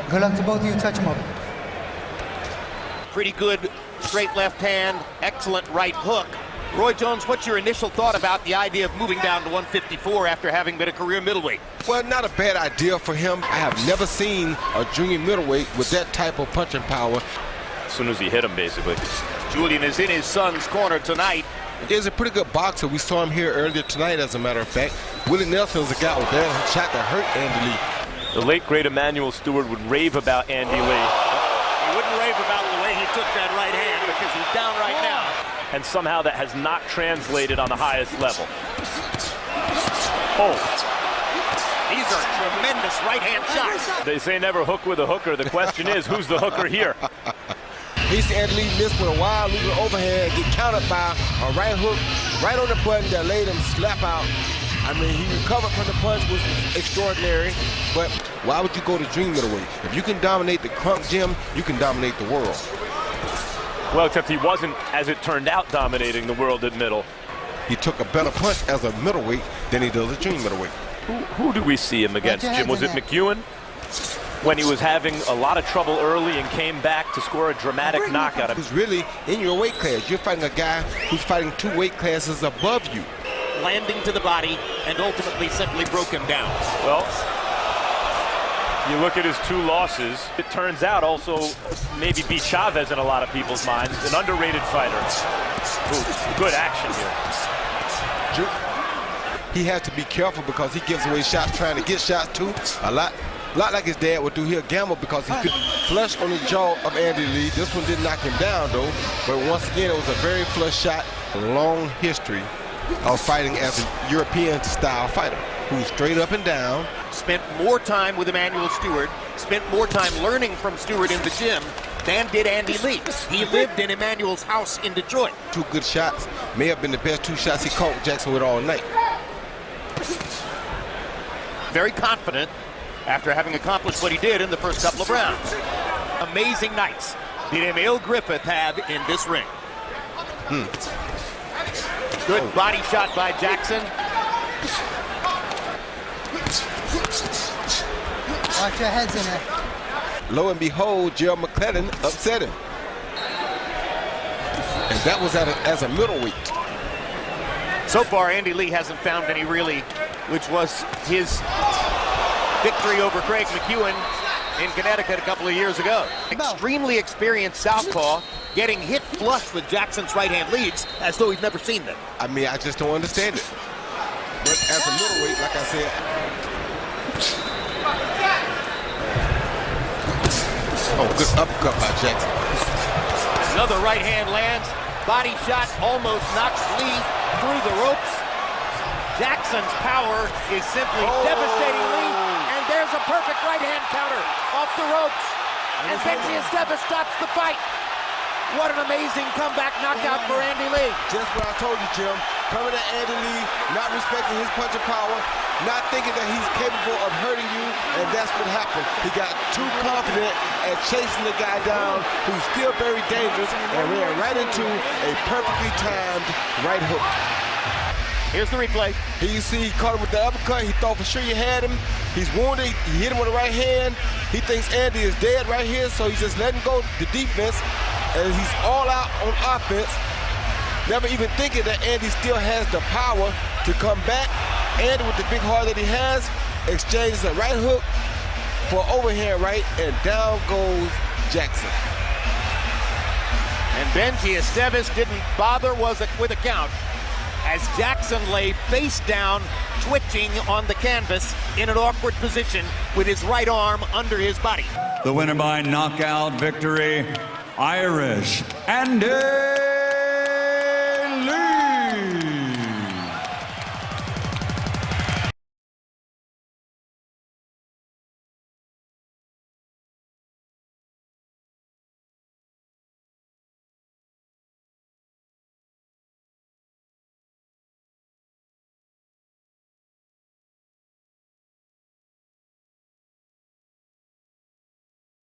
Good luck to both of you. Touch him up. Pretty good straight left hand, excellent right hook. Roy Jones, what's your initial thought about the idea of moving down to 154 after having been a career middleweight? Well, not a bad idea for him. I have never seen a junior middleweight with that type of punching power. As soon as he hit him, basically. Julian is in his son's corner tonight. He's a pretty good boxer. We saw him here earlier tonight, as a matter of fact. Willie Nelson was a guy with that shot that hurt Andy Lee. The late, great Emanuel Steward would rave about Andy Lee. He wouldn't rave about the way he took that right hand because he's down right now. And somehow that has not translated on the highest level. Oh. These are tremendous right-hand shots. They say never hook with a hooker. The question is, who's the hooker here? He's Andy Lee missed with a wild looping overhand, get countered by a right hook right on the button that laid him slap out. I mean, he recovered from the punch, which was extraordinary, but why would you go to junior middleweight? If you can dominate the Crunk Gym, you can dominate the world. Well, except he wasn't, as it turned out, dominating the world at middle. He took a better punch as a middleweight than he does a junior middleweight. Who do we see him against, Jim? Was it McEwen? When he was having a lot of trouble early and came back to score a dramatic knockout. Who's really in your weight class. You're fighting a guy who's fighting 2 weight classes above you. Landing to the body and ultimately simply broke him down. Well, you look at his 2 losses. It turns out also maybe beat Chavez in a lot of people's minds. An underrated fighter. Ooh, good action here. He has to be careful because he gives away shots trying to get shots too. A lot like his dad would do. He'll gamble because he could flush on the jaw of Andy Lee. This one did knock him down though. But once again, it was a very flush shot. A long history of fighting as a European style fighter who's straight up and down. Spent more time with Emanuel Steward, spent more time learning from Steward in the gym than did Andy Lee. He lived in Emanuel's house in Detroit. 2 good shots. May have been the best 2 shots he caught Jackson with all night. Very confident after having accomplished what he did in the first couple of rounds. Amazing nights did Emil Griffith have in this ring. Good body shot by Jackson. Watch your heads in there. Lo and behold, Gerald McClellan upset him. And that was as a middleweight. So far, Andy Lee hasn't found any really, which was his victory over Craig McEwen in Connecticut a couple of years ago. Extremely experienced southpaw, getting hit flush with Jackson's right-hand leads as though he's never seen them. I mean, I just don't understand it. But as a middleweight, like I said, good uppercut by Jackson. Another right hand lands, body shot almost knocks Lee through the ropes. Jackson's power is simply devastating Lee, and there's a perfect right hand counter off the ropes. And Benji Estevez stops the fight. What an amazing comeback knockout for Andy Lee. Just what I told you, Jim. Coming at Andy Lee, not respecting his punching power, not thinking that he's capable of hurting you, and that's what happened. He got too confident at chasing the guy down, who's still very dangerous, and ran right into a perfectly timed right hook. Here's the replay. Here you see he caught him with the uppercut. He thought for sure you had him. He's wounded. He hit him with the right hand. He thinks Andy is dead right here, so he's just letting go the defense, and he's all out on offense, never even thinking that Andy still has the power to come back. Andy, with the big heart that he has, exchanges a right hook for overhand right, and down goes Jackson. And Benji Estevez didn't bother with a count as Jackson lay face down, twitching on the canvas in an awkward position with his right arm under his body. The winner by knockout victory, Irish Andy